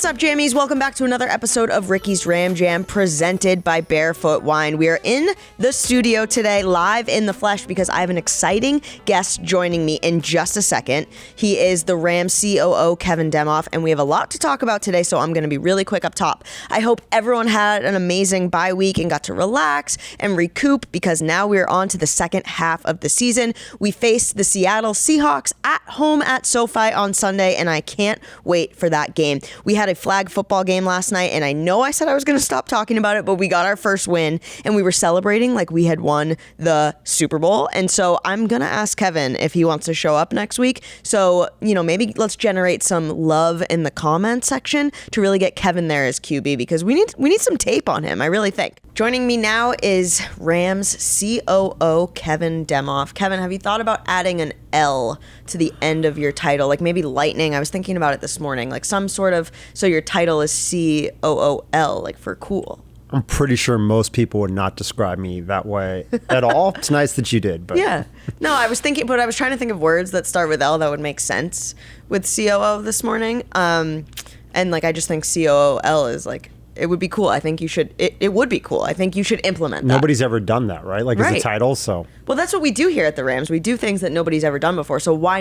What's up, jammies? Welcome back to another episode of Ricky's Ram Jam presented by Barefoot Wine. We are in the studio today, live in the flesh, because I have an exciting guest joining me in just a second. He is the Rams COO, Kevin Demoff, and we have a lot to talk about today, so I'm going to be really quick up top. I hope everyone had an amazing bye week and got to relax and recoup, because now we're on to the second half of the season. We face the Seattle Seahawks at home at SoFi on Sunday, and I can't wait for that game. We had a flag football game last night, and I know I said I was going to stop talking about it, but we got our first win, and we were celebrating like we had won the Super Bowl. And so I'm going to ask Kevin if he wants to show up next week. So, maybe let's generate some love in the comment section to really get Kevin there as QB, because we need some tape on him, I really think. Joining me now is Rams COO Kevin Demoff. Kevin, have you thought about adding an L to the end of your title? Like maybe lightning. I was thinking about it this morning. Like some sort of, so your title is COOL, like for cool. I'm pretty sure most people would not describe me that way at all. It's nice that you did. But yeah. No, I was trying to think of words that start with L that would make sense with COO this morning. And I just think COOL is like, it would be cool. I think you should, it would be cool. I think you should implement that. Nobody's ever done that, right? Like right. As a title, so. Well, that's what we do here at the Rams. We do things that nobody's ever done before. So why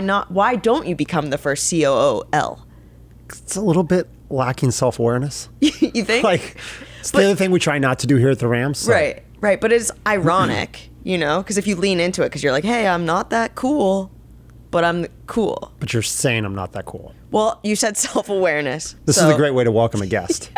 don't you become the first COOL? It's a little bit lacking self-awareness. You think? It's the other thing we try not to do here at the Rams. So. Right. But it's ironic, because if you lean into it, because you're like, hey, I'm not that cool, but I'm cool. But you're saying I'm not that cool. Well, you said self-awareness. This is a great way to welcome a guest.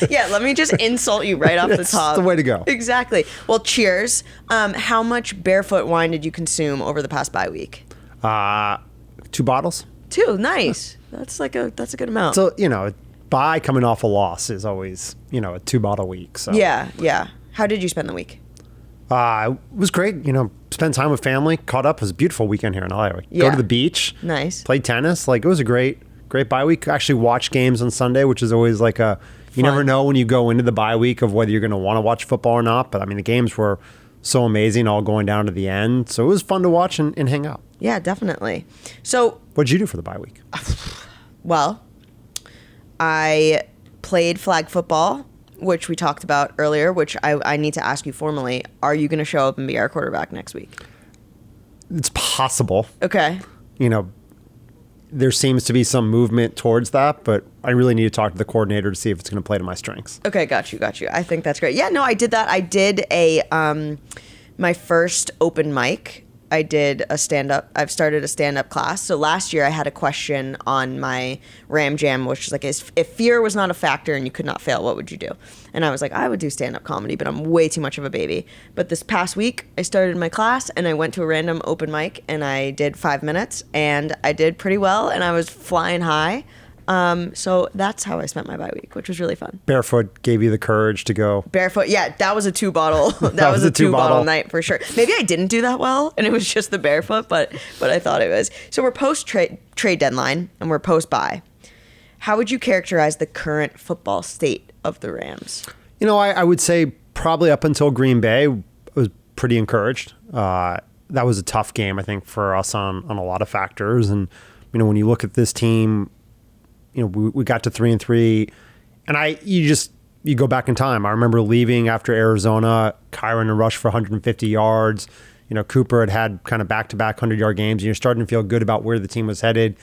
Yeah, let me just insult you right off the top. That's the way to go. Exactly. Well, cheers. How much Barefoot wine did you consume over the past bye week? 2 bottles. 2, nice. That's a good amount. So, bye coming off a loss is always, a 2-bottle week. So Yeah. How did you spend the week? It was great. Spend time with family, caught up. It was a beautiful weekend here in LA. Go to the beach. Nice. Played tennis. It was a great bye week. Actually watched games on Sunday, which is always you never know when you go into the bye week of whether you're going to want to watch football or not. But the games were so amazing, all going down to the end. So it was fun to watch and hang out. Yeah, definitely. So what did you do for the bye week? Well, I played flag football, which we talked about earlier, which I need to ask you formally. Are you going to show up and be our quarterback next week? It's possible. Okay. There seems to be some movement towards that, but I really need to talk to the coordinator to see if it's going to play to my strengths. Okay, got you. I think that's great. Yeah, no, I did that. I did my first open mic. I did a stand-up. I've started a stand-up class. So last year I had a question on my Ram Jam, which is if fear was not a factor and you could not fail, what would you do? And I was like, I would do stand-up comedy, but I'm way too much of a baby. But this past week I started my class and I went to a random open mic and I did 5 minutes and I did pretty well and I was flying high. So that's how I spent my bye week, which was really fun. Barefoot gave you the courage to go. Barefoot, yeah, that was a 2-bottle. That was a 2-bottle night for sure. Maybe I didn't do that well, and it was just the barefoot, but I thought it was. So we're post trade deadline, and we're post bye. How would you characterize the current football state of the Rams? I would say probably up until Green Bay, I was pretty encouraged. That was a tough game, I think, for us on a lot of factors. And when you look at this team. We got to 3-3, and you go back in time. I remember leaving after Arizona, Kyron and rushed for 150 yards. Cooper had kind of back-to-back 100-yard games, and you're starting to feel good about where the team was headed.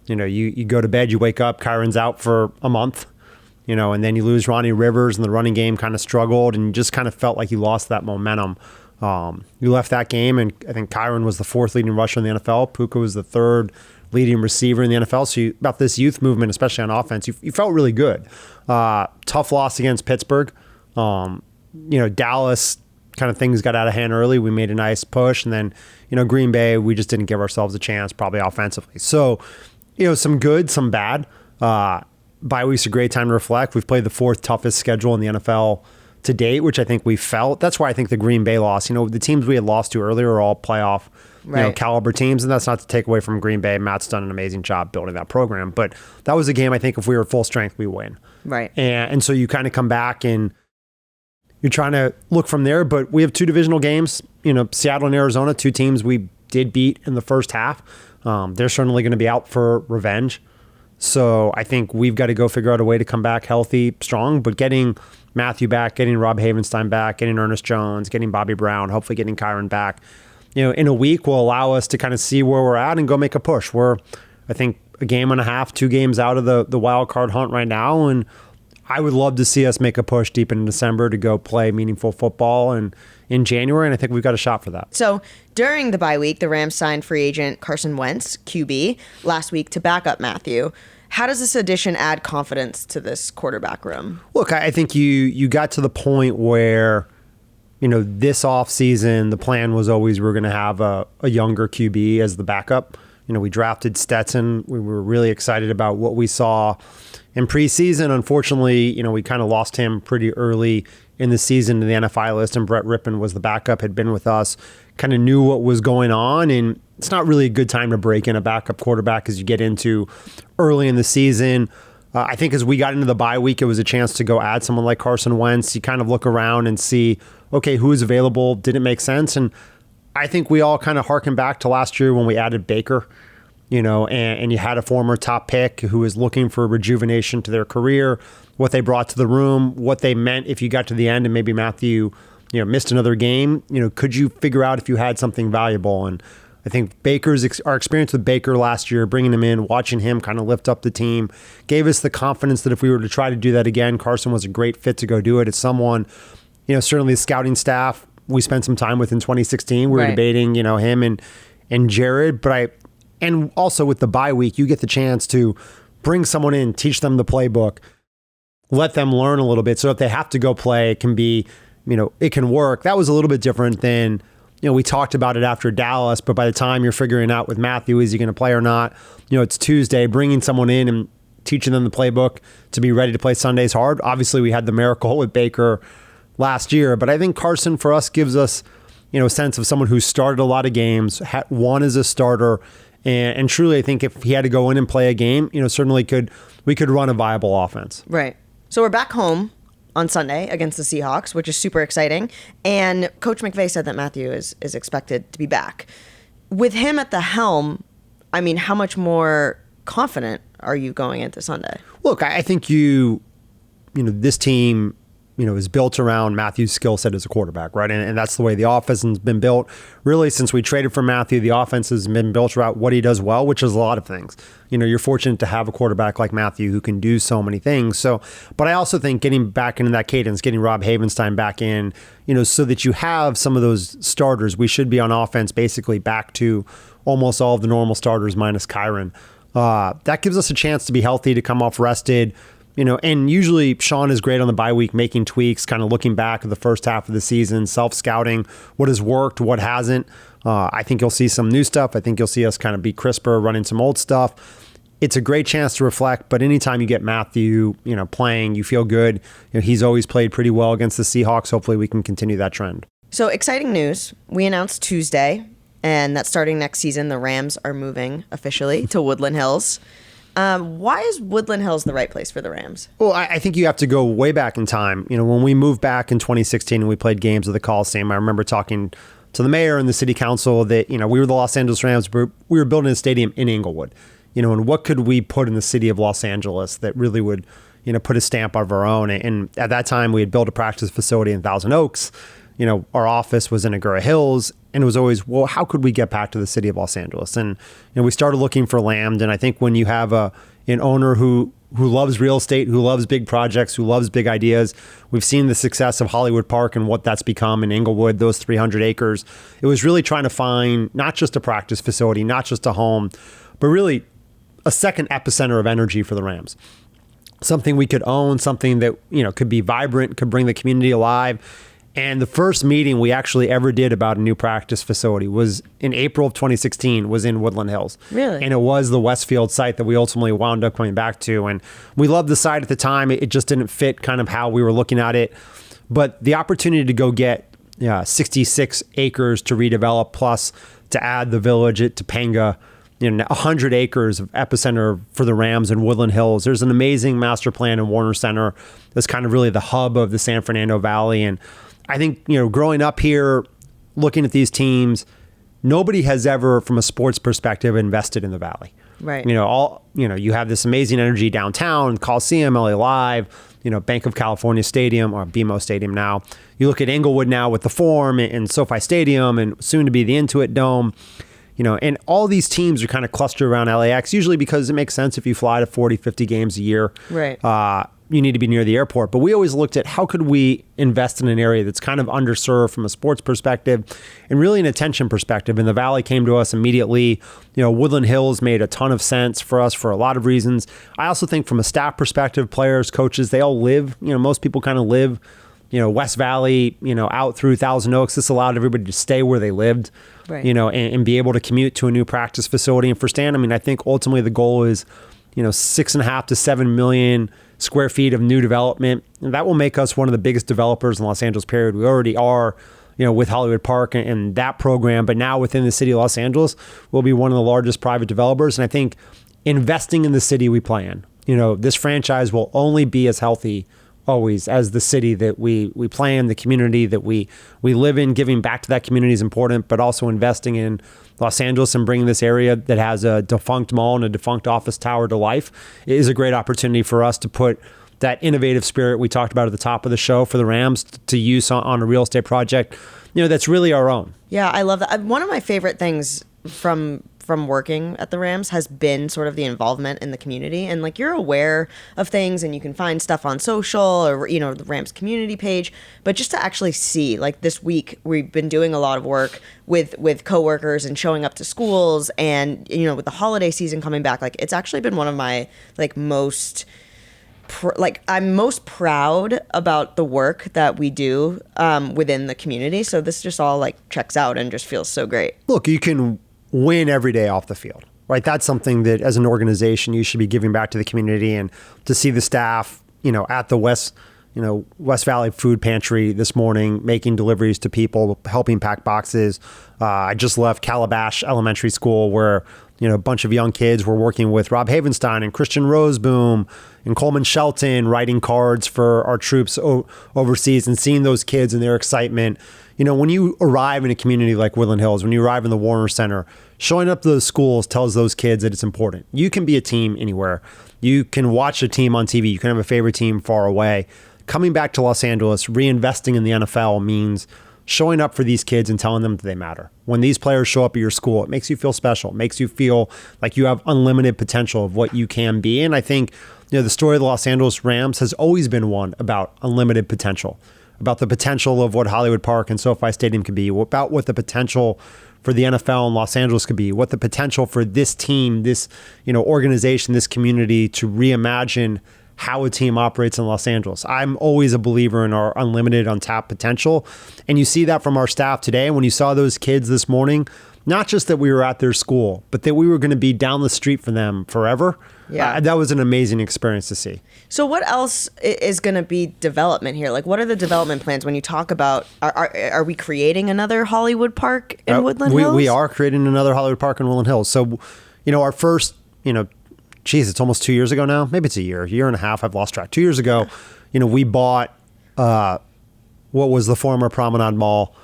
You go to bed, you wake up, Kyron's out for a month, and then you lose Ronnie Rivers, and the running game kind of struggled, and you just kind of felt like you lost that momentum. You left that game, and I think Kyron was the 4th leading rusher in the NFL. Puka was the 3rd leading receiver in the NFL. So about this youth movement, especially on offense, you felt really good. Tough loss against Pittsburgh. Dallas, kind of things got out of hand early. We made a nice push. And then, Green Bay, we just didn't give ourselves a chance, probably offensively. So, some good, some bad. Bye week's a great time to reflect. We've played the 4th toughest schedule in the NFL to date, which I think we felt. That's why I think the Green Bay loss, the teams we had lost to earlier are all playoff caliber teams, and that's not to take away from Green Bay. Matt's done an amazing job building that program, but that was a game I think if we were full strength, we win. Right. And so you kind of come back and you're trying to look from there, but we have 2 divisional games, Seattle and Arizona, 2 teams we did beat in the first half. They're certainly going to be out for revenge. So I think we've got to go figure out a way to come back healthy, strong, but getting Matthew back, getting Rob Havenstein back, getting Ernest Jones, getting Bobby Brown, hopefully getting Kyron back, in a week will allow us to kind of see where we're at and go make a push. We're, I think, a game and a half, 2 games out of the wild card hunt right now. And I would love to see us make a push deep in December to go play meaningful football and in January. And I think we've got a shot for that. So during the bye week, the Rams signed free agent Carson Wentz, QB, last week to back up Matthew. How does this addition add confidence to this quarterback room? Look, I think you got to the point where, this offseason, the plan was always we're going to have a younger QB as the backup. We drafted Stetson. We were really excited about what we saw in preseason. Unfortunately, we kind of lost him pretty early in the season to the NFI list, and Brett Rippon was the backup, had been with us, kind of knew what was going on, and it's not really a good time to break in a backup quarterback as you get into early in the season. I think as we got into the bye week, it was a chance to go add someone like Carson Wentz. You kind of look around and see, okay, who's available? Did it make sense? And I think we all kind of harken back to last year when we added Baker, and you had a former top pick who was looking for rejuvenation to their career, what they brought to the room, what they meant if you got to the end and maybe Matthew, missed another game. Could you figure out if you had something valuable? And I think our experience with Baker last year, bringing him in, watching him kind of lift up the team, gave us the confidence that if we were to try to do that again, Carson was a great fit to go do it. It's someone, certainly the scouting staff we spent some time with in 2016. We were debating, him and Jared, and also with the bye week, you get the chance to bring someone in, teach them the playbook, let them learn a little bit. So if they have to go play, it can be, it can work. That was a little bit different than, we talked about it after Dallas, but by the time you're figuring out with Matthew, is he going to play or not? It's Tuesday, bringing someone in and teaching them the playbook to be ready to play Sunday is hard. Obviously, we had the miracle with Baker last year, but I think Carson for us gives us, a sense of someone who started a lot of games, won as a starter, and truly, I think if he had to go in and play a game, certainly we could run a viable offense. Right. So we're back home on Sunday against the Seahawks, which is super exciting. And Coach McVay said that Matthew is expected to be back. With him at the helm, how much more confident are you going into Sunday? Look, I think this team, is built around Matthew's skill set as a quarterback, right? And that's the way the offense has been built. Really, since we traded for Matthew, the offense has been built around what he does well, which is a lot of things. You're fortunate to have a quarterback like Matthew who can do so many things. So, but I also think getting back into that cadence, getting Rob Havenstein back in, so that you have some of those starters. We should be on offense basically back to almost all of the normal starters minus Kyron. That gives us a chance to be healthy, to come off rested. And usually Sean is great on the bye week, making tweaks, kind of looking back at the first half of the season, self-scouting, what has worked, what hasn't. I think you'll see some new stuff. I think you'll see us kind of be crisper, running some old stuff. It's a great chance to reflect, but anytime you get Matthew, playing, you feel good. He's always played pretty well against the Seahawks. Hopefully we can continue that trend. So exciting news. We announced Tuesday, and that starting next season, the Rams are moving officially to Woodland Hills. Why is Woodland Hills the right place for the Rams? Well, I think you have to go way back in time. When we moved back in 2016 and we played games at the Coliseum, I remember talking to the mayor and the city council that, we were the Los Angeles Rams, but we were building a stadium in Inglewood. And what could we put in the city of Los Angeles that really would, put a stamp of our own? And at that time, we had built a practice facility in Thousand Oaks. Our office was in Agoura Hills, and it was always, well, how could we get back to the city of Los Angeles? And we started looking for land. And I think when you have an owner who loves real estate, who loves big projects, who loves big ideas, we've seen the success of Hollywood Park and what that's become in Inglewood, those 300 acres. It was really trying to find not just a practice facility, not just a home, but really a second epicenter of energy for the Rams. Something we could own, something that, could be vibrant, could bring the community alive. And the first meeting we actually ever did about a new practice facility was in April of 2016, was in Woodland Hills. Really? And it was the Westfield site that we ultimately wound up coming back to. And we loved the site at the time. It just didn't fit kind of how we were looking at it. But the opportunity to go get 66 acres to redevelop, plus to add the village at Topanga, 100 acres of epicenter for the Rams in Woodland Hills. There's an amazing master plan in Warner Center that's kind of really the hub of the San Fernando Valley. And I think, growing up here, looking at these teams, nobody has ever, from a sports perspective, invested in the Valley. Right. You have this amazing energy downtown, Coliseum, LA Live, Bank of California Stadium, or BMO Stadium now. You look at Inglewood now with the Forum and SoFi Stadium and soon to be the Intuit Dome. And all these teams are kind of clustered around LAX, usually because it makes sense if you fly to 40, 50 games a year. Right. You need to be near the airport. But we always looked at how could we invest in an area that's kind of underserved from a sports perspective and really an attention perspective. And the Valley came to us immediately. Woodland Hills made a ton of sense for us for a lot of reasons. I also think from a staff perspective, players, coaches, they all live, most people kind of live, West Valley, out through Thousand Oaks. This allowed everybody to stay where they lived, right. And be able to commute to a new practice facility. And for Stan, I think ultimately the goal is, 6.5 to 7 million square feet of new development. And that will make us one of the biggest developers in Los Angeles, period. We already are, with Hollywood Park and that program. But now within the city of Los Angeles, we'll be one of the largest private developers. And I think investing in the city we play in, this franchise will only be as healthy always as the city that we play in, the community that we live in. Giving back to that community is important, but also investing in Los Angeles and bringing this area that has a defunct mall and a defunct office tower to life is a great opportunity for us to put that innovative spirit we talked about at the top of the show for the Rams to use on a real estate project, that's really our own. Yeah, I love that. One of my favorite things from working at the Rams has been sort of the involvement in the community, and like you're aware of things and you can find stuff on social or the Rams community page, but just to actually see, like this week we've been doing a lot of work with coworkers and showing up to schools, and with the holiday season coming back, like it's actually been one of my like most I'm most proud about the work that we do within the community. So this just all like checks out and just feels so great. Look, you can win every day off the field, right? That's something that as an organization, you should be giving back to the community, and to see the staff, at the West Valley Food Pantry this morning, making deliveries to people, helping pack boxes. I just left Calabash Elementary School where, a bunch of young kids were working with Rob Havenstein and Christian Roseboom and Coleman Shelton, writing cards for our troops overseas, and seeing those kids and their excitement. When you arrive in a community like Woodland Hills, when you arrive in the Warner Center, showing up to those schools tells those kids that it's important. You can be a team anywhere. You can watch a team on TV. You can have a favorite team far away. Coming back to Los Angeles, reinvesting in the NFL means showing up for these kids and telling them that they matter. When these players show up at your school, it makes you feel special. It makes you feel like you have unlimited potential of what you can be. And I think, the story of the Los Angeles Rams has always been one about unlimited potential, about the potential of what Hollywood Park and SoFi Stadium could be, about what the potential for the NFL in Los Angeles could be, what the potential for this team, this, organization, this community to reimagine how a team operates in Los Angeles. I'm always a believer in our unlimited, untapped potential. And you see that from our staff today. When you saw those kids this morning, not just that we were at their school, but that we were going to be down the street from them forever. Yeah. That was an amazing experience to see. So what else is going to be development here? Like, what are the development plans when you talk about, are we creating another Hollywood Park in Woodland Hills? We are creating another Hollywood Park in Woodland Hills. So, our first, it's almost 2 years ago now. Maybe it's a year and a half. I've lost track. 2 years ago, we bought what was the former Promenade Mall,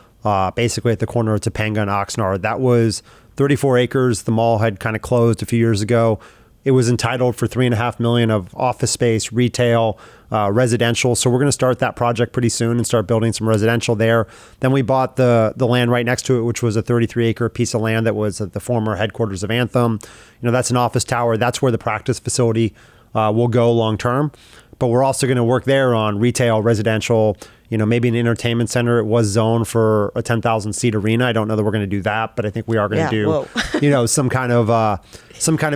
basically at the corner of Topanga and Oxnard. That was 34 acres. The mall had kind of closed a few years ago. It was entitled for $3.5 million of office space, retail, residential. So we're going to start that project pretty soon and start building some residential there. Then we bought the land right next to it, which was a 33-acre piece of land that was at the former headquarters of Anthem. That's an office tower. That's where the practice facility will go long term. But we're also going to work there on retail, residential, maybe an entertainment center. It was zoned for a 10,000 seat arena. I don't know that we're going to do that, but I think we are going to do, some kind of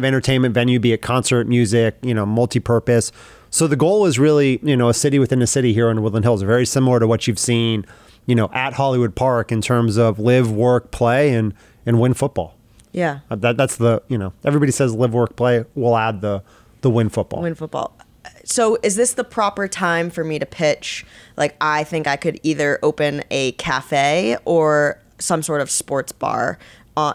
entertainment venue, be it concert, music, multi-purpose. So the goal is really, a city within a city here in Woodland Hills, very similar to what you've seen, at Hollywood Park in terms of live, work, play, and win football. Yeah. That's the, everybody says live, work, play. We'll add the win football. Win football. So is this the proper time for me to pitch? Like, I think I could either open a cafe or some sort of sports bar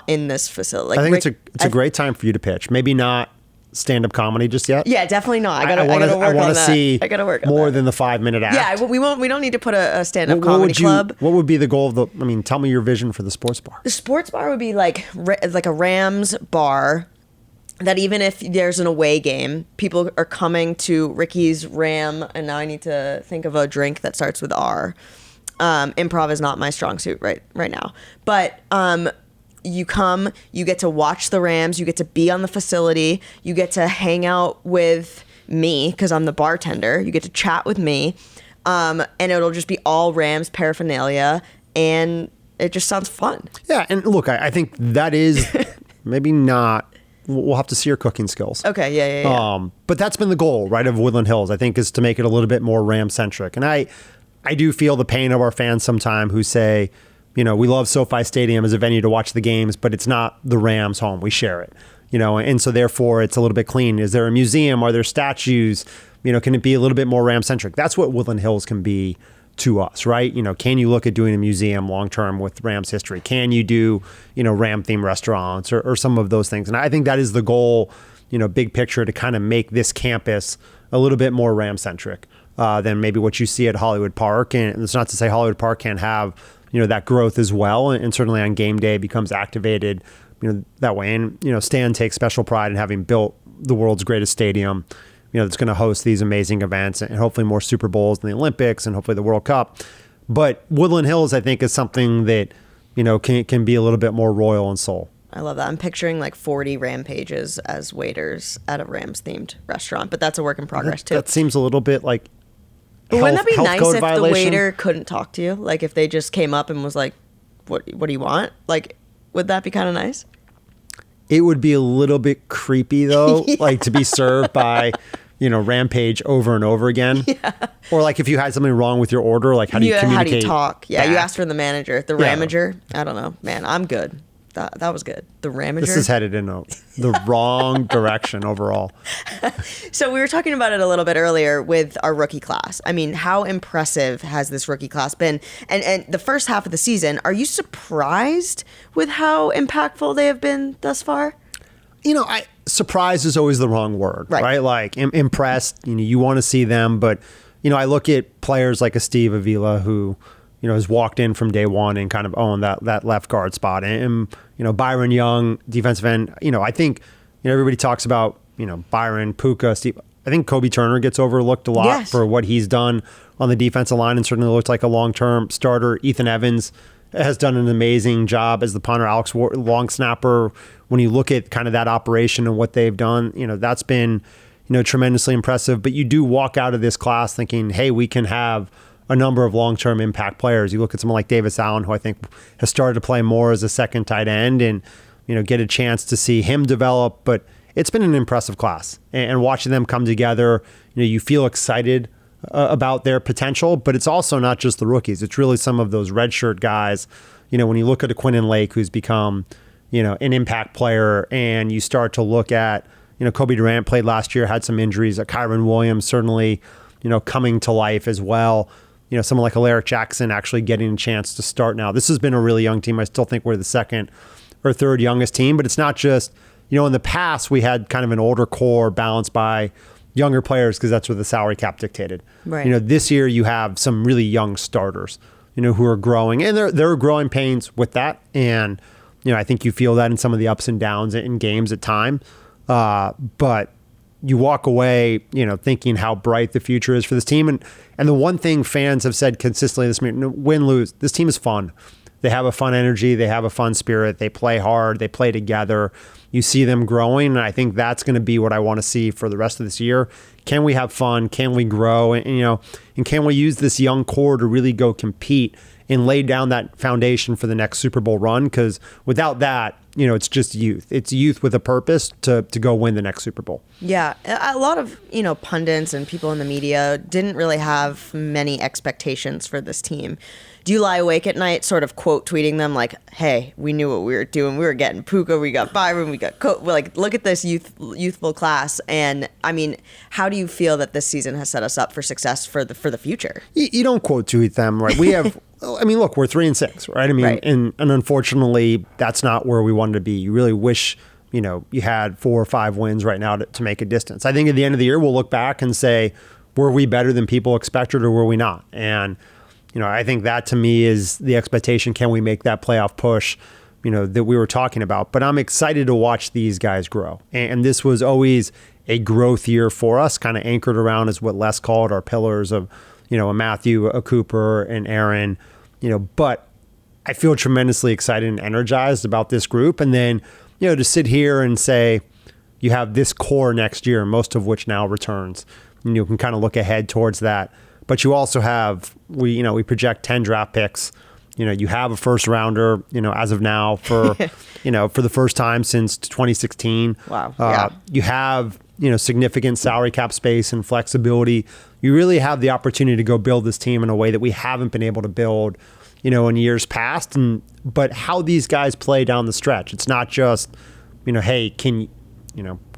in this facility. Like, I think it's a great time for you to pitch. Maybe not stand-up comedy just yet. Yeah, definitely not. I gotta work on that. I want to see more than the 5-minute act. Yeah, we don't need to put a stand-up comedy club. What would be the goal of tell me your vision for the sports bar. The sports bar would be like a Rams bar. that even if there's an away game, people are coming to Ricky's Ram, and now I need to think of a drink that starts with R. Improv is not my strong suit right now. But you come, you get to watch the Rams, you get to be on the facility, you get to hang out with me because I'm the bartender, you get to chat with me, and it'll just be all Rams paraphernalia, and it just sounds fun. Yeah, and look, I think that is maybe not. We'll have to see your cooking skills. Okay, yeah. But that's been the goal, right, of Woodland Hills, I think, is to make it a little bit more Ram-centric. And I do feel the pain of our fans sometime who say, we love SoFi Stadium as a venue to watch the games, but it's not the Rams' home. We share it, and so therefore it's a little bit clean. Is there a museum? Are there statues? Can it be a little bit more Ram-centric? That's what Woodland Hills can be to us, right? Can you look at doing a museum long-term with Rams history? Can you do, Ram-themed restaurants or some of those things? And I think that is the goal, big picture, to kind of make this campus a little bit more Ram-centric than maybe what you see at Hollywood Park. And it's not to say Hollywood Park can't have, that growth as well. And certainly on game day becomes activated, that way. And, Stan takes special pride in having built the world's greatest stadium, that's going to host these amazing events and hopefully more Super Bowls than the Olympics and hopefully the World Cup. But Woodland Hills, I think, is something that, can be a little bit more royal in soul. I love that. I'm picturing like 40 Rampages as waiters at a Rams-themed restaurant, but that's a work in progress too. That seems a little bit like But wouldn't that be nice if violation? The waiter couldn't talk to you? Like if they just came up and was like, what do you want? Like, would that be kind of nice? It would be a little bit creepy though, Yeah. like to be served by, Rampage over and over again. Yeah. Or like if you had something wrong with your order, like how do you communicate? How do you talk? Yeah, you back? asked for the manager. The Yeah. Ramager? I don't know. Man, I'm good. That was good. The Ramager? This is headed in the wrong direction overall. So we were talking about it a little bit earlier with our rookie class. I mean, how impressive has this rookie class been? And the first half of the season, are you surprised with how impactful they have been thus far? Surprise is always the wrong word, right? Like impressed, you want to see them. But, I look at players like a Steve Avila who, has walked in from day one and kind of owned that left guard spot. And, Byron Young, defensive end, I think, everybody talks about, Byron, Puka, Steve. I think Kobe Turner gets overlooked a lot for what he's done on the defensive line and certainly looks like a long-term starter. Ethan Evans has done an amazing job as the punter. Alex Ward, long snapper. When you look at kind of that operation and what they've done, that's been, tremendously impressive. But you do walk out of this class thinking, hey, we can have a number of long-term impact players. You look at someone like Davis Allen, who I think has started to play more as a second tight end and, get a chance to see him develop. But it's been an impressive class. And watching them come together, you feel excited about their potential, but it's also not just the rookies. It's really some of those redshirt guys. When you look at a Quinton Lake, who's become, an impact player, and you start to look at, Kobe Durant played last year, had some injuries. Kyron Williams certainly, coming to life as well. Someone like Alaric Jackson actually getting a chance to start now. This has been a really young team. I still think we're the second or third youngest team, but it's not just, in the past we had kind of an older core balanced by younger players because that's what the salary cap dictated. Right. This year you have some really young starters, who are growing, and there are growing pains with that. And, I think you feel that in some of the ups and downs in games at time. But you walk away, thinking how bright the future is for this team. And the one thing fans have said consistently this year, win, lose, this team is fun. They have a fun energy. They have a fun spirit. They play hard. They play together. You see them growing. And I think that's going to be what I want to see for the rest of this year. Can we have fun? Can we grow? And can we use this young core to really go compete and lay down that foundation for the next Super Bowl run? Because without that, it's just youth. It's youth with a purpose to go win the next Super Bowl. Yeah. A lot of, pundits and people in the media didn't really have many expectations for this team. Do you lie awake at night sort of quote tweeting them like, hey, we knew what we were doing. We were getting Puka, we got Byron, we got like, look at this youthful class. And I mean, how do you feel that this season has set us up for success for the future? You don't quote tweet them, right? We have, I mean, look, we're 3-6, right? I mean, right. And unfortunately, that's not where we wanted to be. You really wish, you had 4 or 5 wins right now to make a distance. I think at the end of the year, we'll look back and say, were we better than people expected or were we not? And I think that to me is the expectation. Can we make that playoff push, that we were talking about. But I'm excited to watch these guys grow. And this was always a growth year for us, kind of anchored around as what Les called our pillars of, a Matthew, a Cooper, and Aaron, but I feel tremendously excited and energized about this group. And then, to sit here and say, you have this core next year, most of which now returns, and you can kind of look ahead towards that. But you also have, we project 10 draft picks. You have a first rounder, as of now for, for the first time since 2016. Wow. Yeah. You have, significant salary cap space and flexibility. You really have the opportunity to go build this team in a way that we haven't been able to build, in years past. But how these guys play down the stretch, it's not just, hey, can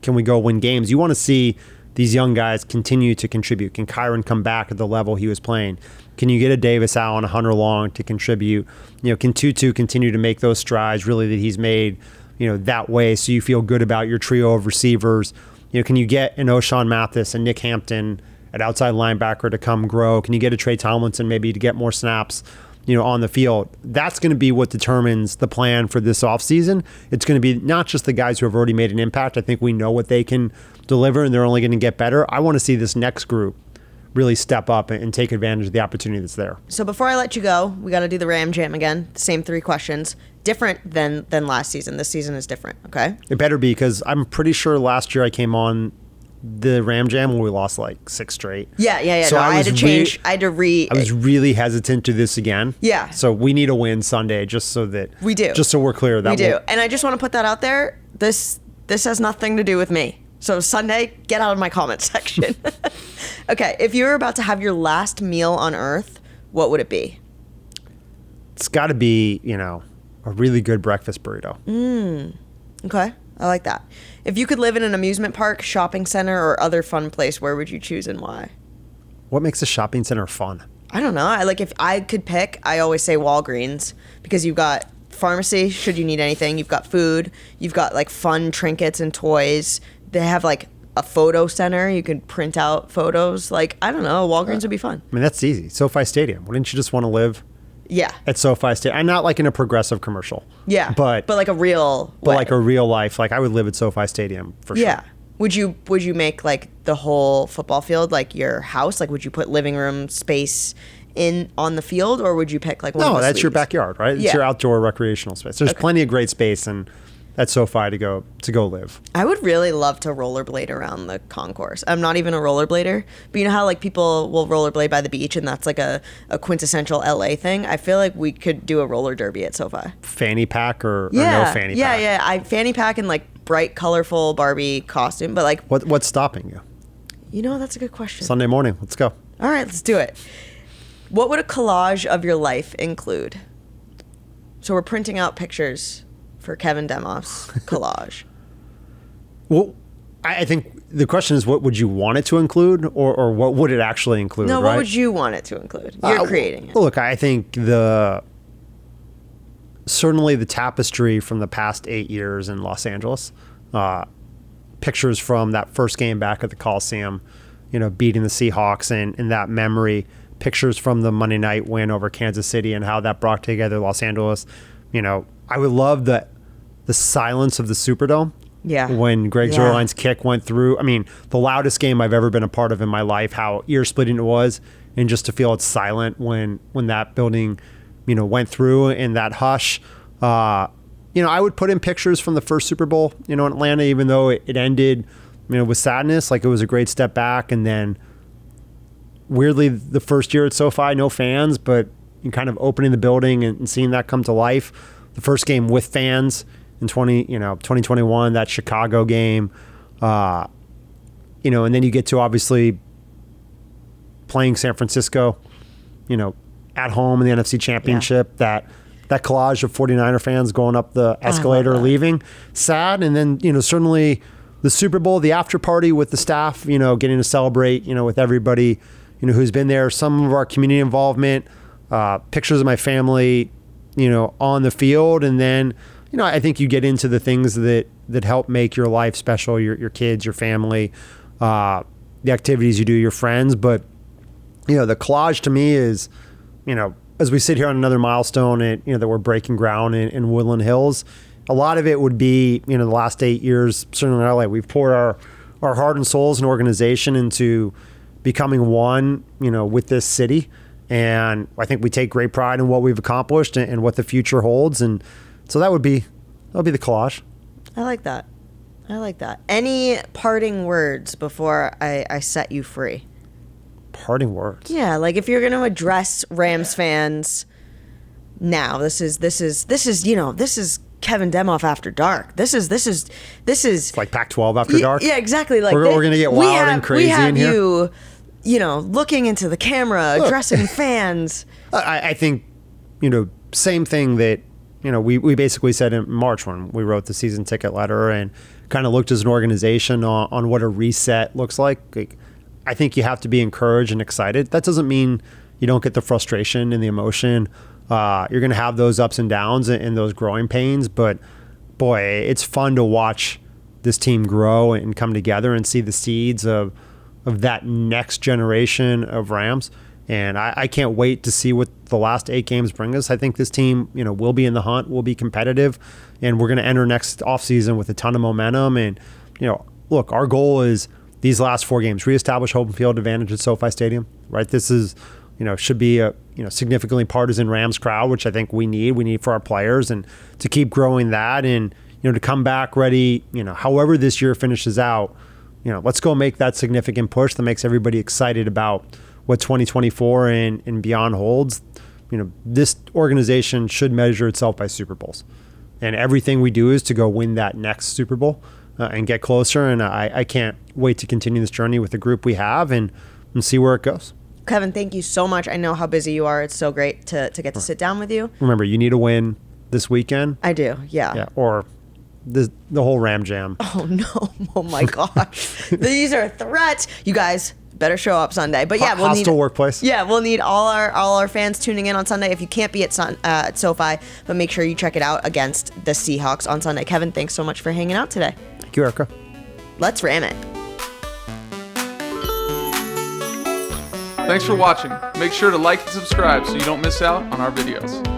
we go win games? You want to see these young guys continue to contribute. Can Kyron come back at the level he was playing? Can you get a Davis Allen, a Hunter Long to contribute? Can Tutu continue to make those strides really that he's made, that way, so you feel good about your trio of receivers? Can you get an O'Shawn Mathis and Nick Hampton at outside linebacker to come grow? Can you get a Trey Tomlinson maybe to get more snaps, on the field? That's going to be what determines the plan for this offseason. It's going to be not just the guys who have already made an impact. I think we know what they can deliver, and they're only going to get better. I want to see this next group really step up and take advantage of the opportunity that's there. So before I let you go, we got to do the Ram Jam again. The same 3 questions. Different than last season. This season is different, okay? It better be, because I'm pretty sure last year I came on the Ram Jam when we lost like 6 straight. Yeah. So no, I had to change. I was really hesitant to this again. Yeah. So we need a win Sunday just so that we do. Just so we're clear that we do. And I just want to put that out there. This has nothing to do with me. So Sunday, get out of my comment section. Okay, if you were about to have your last meal on Earth, what would it be? It's got to be, a really good breakfast burrito. Okay, I like that. If you could live in an amusement park, shopping center, or other fun place, where would you choose and why? What makes a shopping center fun? I don't know. If I could pick, I always say Walgreens, because you've got pharmacy, should you need anything. You've got food. You've got like fun trinkets and toys. They have like a photo center. You can print out photos. I don't know. Walgreens would be fun. I mean, that's easy. SoFi Stadium. Wouldn't you just want to live? Yeah. At SoFi Stadium. I'm not like in a Progressive commercial. Yeah. But like a real But like a real life. I would live at SoFi Stadium for sure. Yeah. Would you make like the whole football field like your house? Would you put living room space on the field, or would you pick like one of the that's your suites? backyard, right? It's your outdoor recreational space. There's plenty of great space and at SoFi to go live. I would really love to rollerblade around the concourse. I'm not even a rollerblader, but you know how people will rollerblade by the beach, and that's like a quintessential LA thing? I feel like we could do a roller derby at SoFi. Fanny pack or no fanny pack? Yeah. I fanny pack and bright, colorful Barbie costume, but What's stopping you? That's a good question. Sunday morning, let's go. All right, let's do it. What would a collage of your life include? So we're printing out pictures for Kevin Demoff's collage. Well, I think the question is, what would you want it to include, or what would it actually include? No, right? what would you want it to include? You're creating it. Look, I think certainly the tapestry from the past 8 years in Los Angeles, pictures from that first game back at the Coliseum, beating the Seahawks, and that memory, pictures from the Monday night win over Kansas City and how that brought together Los Angeles. I would love the silence of the Superdome. Yeah. When Greg Zuerlein's kick went through. I mean, the loudest game I've ever been a part of in my life, how ear-splitting it was, and just to feel it silent when that building, went through in that hush. I would put in pictures from the first Super Bowl, in Atlanta, even though it ended, with sadness. It was a great step back. And then, weirdly, the first year at SoFi, no fans, but kind of opening the building and seeing that come to life. The first game with fans in 2021, that Chicago game, and then you get to obviously playing San Francisco, at home in the NFC Championship, that collage of 49er fans going up the escalator, leaving, sad. And then, certainly the Super Bowl, the after party with the staff, getting to celebrate, with everybody, who's been there, some of our community involvement, pictures of my family, on the field. And then, I think you get into the things that help make your life special, your kids, your family, the activities you do, your friends. But, the collage to me is, as we sit here on another milestone, that we're breaking ground in Woodland Hills, a lot of it would be, the last 8 years, certainly in LA, we've poured our heart and soul as an organization into becoming one, with this city. And I think we take great pride in what we've accomplished and what the future holds. And so that would be the collage. I like that. Any parting words before I set you free? Parting words? Yeah, like if you're going to address Rams fans now, this is Kevin Demoff after dark. This is It's like Pac-12 after dark. Yeah, exactly. Like we're going to get wild and crazy in here. You looking into the camera, addressing fans. I think, same thing that, we basically said in March when we wrote the season ticket letter and kind of looked as an organization on what a reset looks like. I think you have to be encouraged and excited. That doesn't mean you don't get the frustration and the emotion. You're going to have those ups and downs and those growing pains. But, boy, it's fun to watch this team grow and come together and see the seeds of that next generation of Rams. And I can't wait to see what the last 8 games bring us. I think this team, will be in the hunt, will be competitive, and we're going to enter next offseason with a ton of momentum. And, look, our goal is these last 4 games, reestablish home field advantage at SoFi Stadium, right? This is, should be a, significantly partisan Rams crowd, which I think we need for our players, and to keep growing that and, to come back ready, however this year finishes out, let's go make that significant push that makes everybody excited about what 2024 and beyond holds. This organization should measure itself by Super Bowls, and everything we do is to go win that next Super Bowl and get closer. And I can't wait to continue this journey with the group we have and see where it goes. Kevin, thank you so much. I know how busy you are. It's so great to get to sit down with you. Remember, you need a win this weekend. I do, yeah. Yeah, or the whole Ram Jam. Oh, no. Oh, my gosh. These are threats. You guys better show up Sunday. But yeah, we'll hostile workplace. Yeah, we'll need all our fans tuning in on Sunday. If you can't be at SoFi, but make sure you check it out against the Seahawks on Sunday. Kevin, thanks so much for hanging out today. Thank you, Erica. Let's ram it. Thanks for watching. Make sure to like and subscribe so you don't miss out on our videos.